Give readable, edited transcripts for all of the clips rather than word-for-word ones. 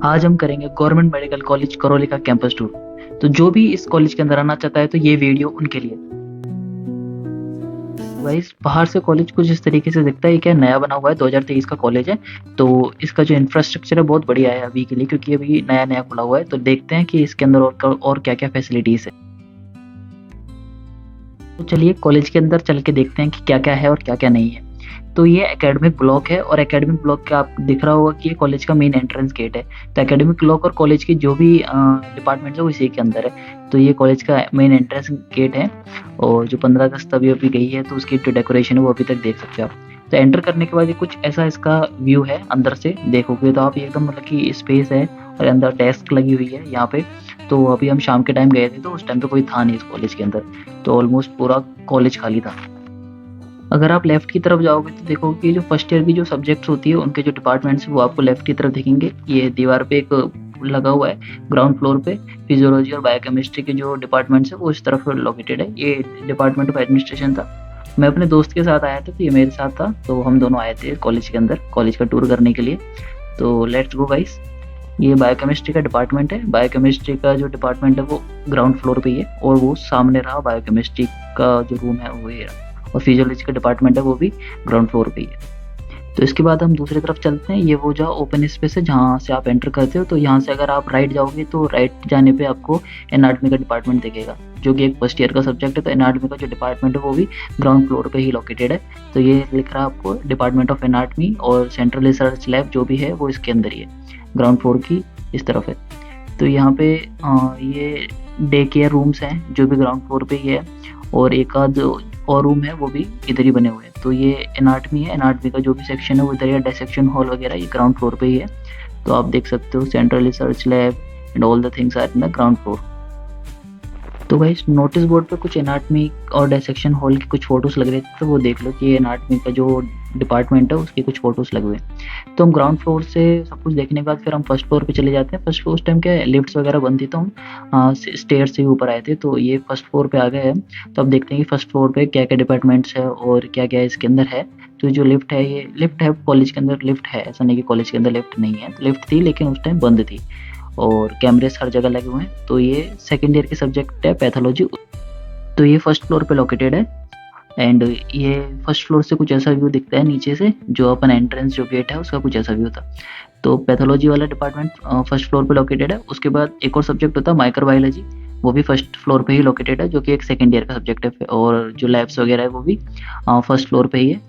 आज हम करेंगे गवर्नमेंट मेडिकल कॉलेज करौली का कैंपस टूर। तो जो भी इस कॉलेज के अंदर आना चाहता है तो ये वीडियो उनके लिए। गाइस बाहर से कॉलेज कुछ इस तरीके से दिखता है। क्या नया बना हुआ है, 2023 का कॉलेज है। तो इसका जो इंफ्रास्ट्रक्चर है बहुत बढ़िया है अभी के लिए, क्योंकि अभी नया नया खुला हुआ है। तो देखते हैं कि इसके अंदर और क्या क्या फैसिलिटीज है। तो चलिए कॉलेज के अंदर चल के देखते हैं कि क्या क्या है और क्या क्या नहीं है। तो ये एकेडमिक ब्लॉक है, और एकेडमिक ब्लॉक का आप दिख रहा होगा कि ये कॉलेज का मेन एंट्रेंस गेट है। तो एकेडमिक ब्लॉक और कॉलेज की जो भी डिपार्टमेंट है वो इसी के अंदर है। तो ये कॉलेज का मेन एंट्रेंस गेट है। और जो 15 अगस्त अभी अभी गई है तो उसकी जो डेकोरेशन है वो अभी तक देख सकते हो आप। तो एंटर करने के बाद ये कुछ ऐसा इसका व्यू है। अंदर से देखोगे तो आप एकदम मतलब कि स्पेस है, और अंदर डेस्क लगी हुई है यहाँ पे। तो अभी हम शाम के टाइम गए थे तो उस टाइम पे कोई था नहीं इस कॉलेज के अंदर। तो ऑलमोस्ट पूरा कॉलेज खाली था। अगर आप लेफ्ट की तरफ जाओगे तो देखोगे कि जो फर्स्ट ईयर की जो सब्जेक्ट्स होती है उनके जो डिपार्टमेंट्स हैं वो आपको लेफ्ट की तरफ दिखेंगे। ये दीवार पे एक लगा हुआ है ग्राउंड फ्लोर पे। फिजियोलॉजी और बायोकेमिस्ट्री के जो डिपार्टमेंट्स है वो इस तरफ लोकेटेड है। ये डिपार्टमेंट ऑफ एडमिनिस्ट्रेशन था। मैं अपने दोस्त के साथ आया था, तो ये मेरे साथ था। तो हम दोनों आए थे कॉलेज के अंदर कॉलेज का टूर करने के लिए। तो लेट्स गो गाइस। ये बायोकेमिस्ट्री का डिपार्टमेंट है। बायोकेमिस्ट्री का जो डिपार्टमेंट है वो ग्राउंड फ्लोर पे ही है, और वो सामने रहा बायोकेमिस्ट्री का जो रूम है वो ये रहा। और फिजियोलॉजी का डिपार्टमेंट है वो भी ग्राउंड फ्लोर पे ही है। तो इसके बाद हम दूसरी तरफ चलते हैं। ये वो जहाँ ओपन स्पेस है जहाँ से आप एंटर करते हो। तो यहाँ से अगर आप राइट जाओगे तो राइट जाने पे आपको एनाटॉमी का डिपार्टमेंट दिखेगा, जो कि एक फर्स्ट ईयर का सब्जेक्ट है। तो एनाटॉमी का जो डिपार्टमेंट है वो भी ग्राउंड फ्लोर पे ही लोकेटेड है। तो ये लिख रहा है आपको डिपार्टमेंट ऑफ एनाटॉमी, और सेंट्रल रिसर्च लैब जो भी है वो इसके अंदर ही है, ग्राउंड फ्लोर की इस तरफ है। तो यहाँ पे ये डे केयर रूम्स हैं जो भी ग्राउंड फ्लोर पे ही है, और एक आध और रूम है वो भी इधर ही बने हुए हैं। तो ये एनाटमी है, एनाटमी का जो भी सेक्शन है वो इधर, या डायसेक्शन हॉल वगैरह ये ग्राउंड फ्लोर पे ही है। तो आप देख सकते हो central research lab and all the things are in the ground floor. तो गाइस नोटिस बोर्ड पे कुछ एनाटमी और डायसेक्शन हॉल की कुछ फोटोज लग रहे थे, तो वो देख लो कि एनाटमी का जो डिपार्टमेंट है उसकी कुछ फोटोज लगे हुए हैं। तो हम ग्राउंड फ्लोर से सब कुछ देखने के बाद फिर हम फर्स्ट फ्लोर पे चले जाते हैं। फर्स्ट फ्लोर उस टाइम क्या लिफ्ट्स वगैरह बंद थी, तो हम स्टेयर से ही ऊपर आए थे। तो ये फर्स्ट फ्लोर पे आ गए हैं। तो अब देखते हैं कि फर्स्ट फ्लोर पे क्या क्या डिपार्टमेंट्स है और क्या क्या इसके अंदर है। तो जो लिफ्ट है, ये लिफ्ट है कॉलेज के अंदर, लिफ्ट है, ऐसा नहीं कि कॉलेज के अंदर लिफ्ट नहीं है। लिफ्ट थी लेकिन उस टाइम बंद थी, और कैमरेस हर जगह लगे हुए हैं। तो ये सेकेंड ईयर की सब्जेक्ट है पैथोलॉजी। तो ये फर्स्ट फ्लोर पे लोकेटेड है। एंड ये फर्स्ट फ्लोर से कुछ ऐसा व्यू दिखता है नीचे से, जो अपन एंट्रेंस जो गेट है उसका कुछ ऐसा व्यू था। तो पैथोलॉजी वाला डिपार्टमेंट फर्स्ट फ्लोर पे लोकेटेड है। उसके बाद एक और सब्जेक्ट होता है माइक्रोबायोलॉजी, वो भी फर्स्ट फ्लोर पे ही लोकेटेड है, जो कि एक सेकेंड ईयर का सब्जेक्ट है। और जो लैब्स वगैरह है वो भी फर्स्ट फ्लोर पे ही है।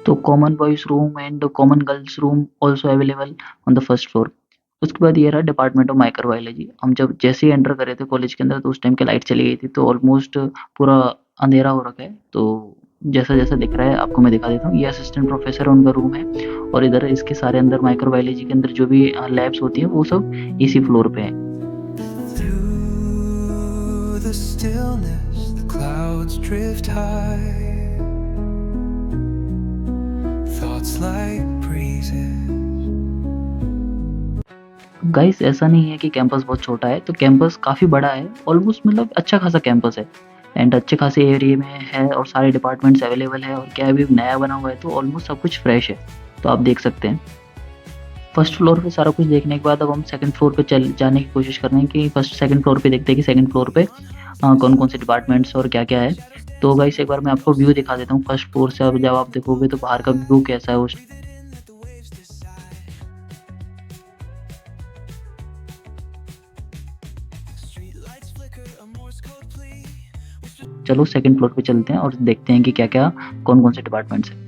तो common boys room and common girls room also available on the first floor. उसके बाद ये रहा डिपार्टमेंट ऑफ माइक्रोबायोलॉजी। हम जब जैसे ही एंटर करे थे कॉलेज के अंदर तो उस टाइम की लाइट चली गई थी, तो ऑलमोस्ट पूरा अंधेरा हो रखा है। तो जैसा जैसा दिख रहा है आपको मैं दिखा देता हूँ। ये असिस्टेंट प्रोफेसर उनका रूम है, और इधर इसके सारे अंदर माइक्रोबायोलॉजी के अंदर जो भी लैब्स होती हैं वो सब इसी फ्लोर पे है। Through the stillness, the clouds drift high. Thoughts like breezes. Guys ऐसा नहीं है कि कैंपस बहुत छोटा है, तो कैंपस काफ़ी बड़ा है। ऑलमोस्ट मतलब अच्छा खासा कैंपस है, एंड अच्छे खासे एरिया में है, और सारे डिपार्टमेंट्स अवेलेबल है। और क्या अभी नया बना हुआ है तो ऑलमोस्ट सब कुछ फ्रेश है। तो आप देख सकते हैं। फर्स्ट फ्लोर पे सारा कुछ देखने के बाद अब हम सेकंड फ्लोर पे चल जाने की कोशिश कर रहे हैं कि फर्स्ट सेकंड फ्लोर पे देखते हैं कि सेकंड फ्लोर पे कौन कौन से डिपार्टमेंट्स और क्या क्या है। तो गाइस एक बार मैं आपको व्यू दिखा देता हूँ फर्स्ट फ्लोर से। अब जब आप देखोगे तो बाहर का व्यू कैसा है उस। चलो सेकंड फ्लोर पे चलते हैं और देखते हैं कि क्या क्या कौन कौन से डिपार्टमेंट्स हैं।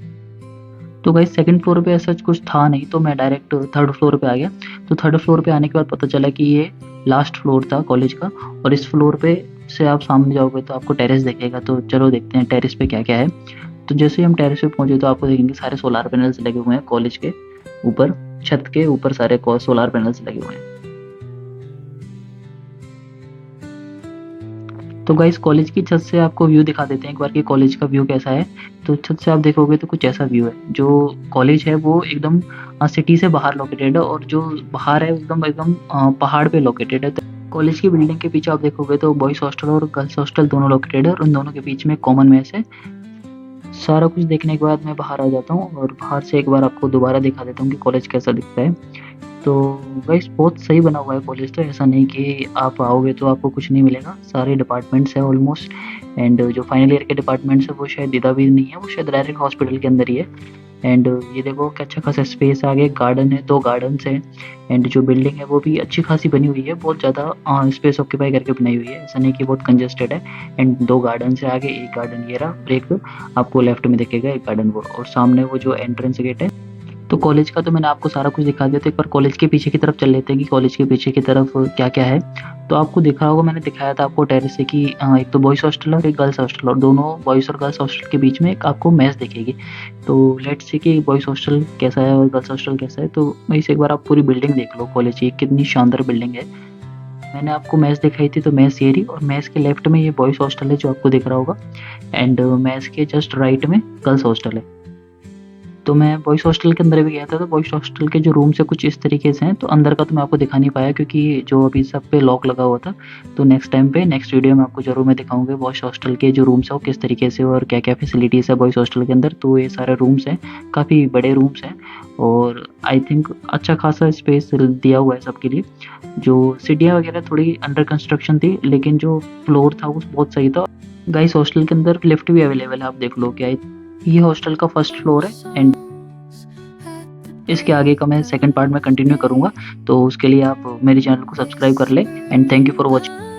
तो गाइस सेकंड फ्लोर पे ऐसा कुछ था नहीं, तो मैं डायरेक्ट थर्ड फ्लोर पे आ गया। तो थर्ड फ्लोर पे आने के बाद पता चला कि ये लास्ट फ्लोर था कॉलेज का, और इस फ्लोर पे से आप सामने जाओगे तो आपको टेरेस दिखेगा। तो चलो देखते हैं टेरेस पे क्या क्या है। तो जैसे ही हम टेरेस पे पहुंचे तो आपको देखेंगे सारे सोलार पैनल्स लगे हुए हैं कॉलेज के ऊपर। छत के ऊपर सारे सोलार पैनल्स लगे हुए हैं। तो गाइस कॉलेज की छत से आपको व्यू दिखा देते हैं एक बार कि कॉलेज का व्यू कैसा है। तो छत से आप देखोगे तो कुछ ऐसा व्यू है। जो कॉलेज है वो एकदम सिटी से बाहर लोकेटेड है, और जो बाहर है एकदम एकदम पहाड़ पे लोकेटेड है। तो कॉलेज की बिल्डिंग के पीछे आप देखोगे तो बॉयज हॉस्टल और गर्ल्स हॉस्टल दोनों लोकेटेड है, और उन दोनों के बीच में कॉमन मेस है। सारा कुछ देखने के बाद मैं बाहर आ जाता हूँ और बाहर से एक बार आपको दोबारा दिखा देता हूँ कि कॉलेज कैसा दिखता है। तो गाइस बहुत सही बना हुआ है कॉलेज, तो ऐसा नहीं कि आप आओगे तो आपको कुछ नहीं मिलेगा। सारे डिपार्टमेंट्स हैं ऑलमोस्ट, एंड जो फाइनल ईयर के डिपार्टमेंट्स है वो शायद दीदा भी नहीं है, वो शायद डायरेक्ट हॉस्पिटल के अंदर ही है। एंड ये देखो कि अच्छा खासा स्पेस, आगे गार्डन है, 2 गार्डन्स हैं। एंड जो बिल्डिंग है वो भी अच्छी खासी बनी हुई है, बहुत ज़्यादा स्पेस ऑक्यूपाई करके बनाई हुई है, ऐसा नहीं कि बहुत कंजेस्टेड है। एंड 2 गार्डन्स है आगे, एक गार्डन ये रहा ब्रेक, आपको लेफ्ट में दिखेगा एक गार्डन वो, और सामने वो जो एंट्रेंस गेट है। तो कॉलेज का तो मैंने आपको सारा कुछ दिखा दिया, तो एक बार कॉलेज के पीछे की तरफ चल लेते हैं कि कॉलेज के पीछे की तरफ क्या-क्या है। तो आपको दिख रहा होगा, मैंने दिखाया था आपको टेरेस से कि एक तो बॉयज़ हॉस्टल और एक गर्ल्स हॉस्टल, और दोनों बॉयज़ और गर्ल्स हॉस्टल के बीच में एक आपको मेस दिखेगी। तो लेट्स सी कि बॉयज़ हॉस्टल कैसा है और गर्ल्स हॉस्टल कैसा है, तो वहीं से एक बार आप पूरी बिल्डिंग देख लो कॉलेज की, कितनी शानदार बिल्डिंग है। मैंने आपको मेस दिखाई थी, तो मेस ये रही, और मेस के लेफ्ट में ये बॉयज़ हॉस्टल है जो आपको दिख रहा होगा, एंड मेस के जस्ट राइट में गर्ल्स हॉस्टल है। तो मैं बॉयज़ हॉस्टल के अंदर भी गया था, तो बॉयज़ हॉस्टल के जो रूम्स हैं कुछ इस तरीके से हैं, तो अंदर का तो मैं आपको दिखा नहीं पाया क्योंकि जो अभी सब पे लॉक लगा हुआ था। तो नेक्स्ट टाइम पे नेक्स्ट वीडियो में आपको ज़रूर मैं दिखाऊँगा बॉयज़ हॉस्टल के जो रूम्स हैं वो किस तरीके से और क्या-क्या फैसिलिटीज़ है बॉयज़ हॉस्टल के अंदर। तो ये सारे रूम्स हैं, काफ़ी बड़े रूम्स हैं, और आई थिंक अच्छा खासा स्पेस दिया हुआ है सबके लिए। जो सीढ़ियाँ वगैरह थोड़ी अंडर कंस्ट्रक्शन थी, लेकिन जो फ्लोर था वो बहुत सही था। गाइस हॉस्टल के अंदर लिफ्ट भी अवेलेबल है, आप देख लो क्या है। ये हॉस्टल का फर्स्ट फ्लोर है, एंड इसके आगे का मैं सेकंड पार्ट में कंटिन्यू करूँगा, तो उसके लिए आप मेरे चैनल को सब्सक्राइब कर लें, and thank you for watching.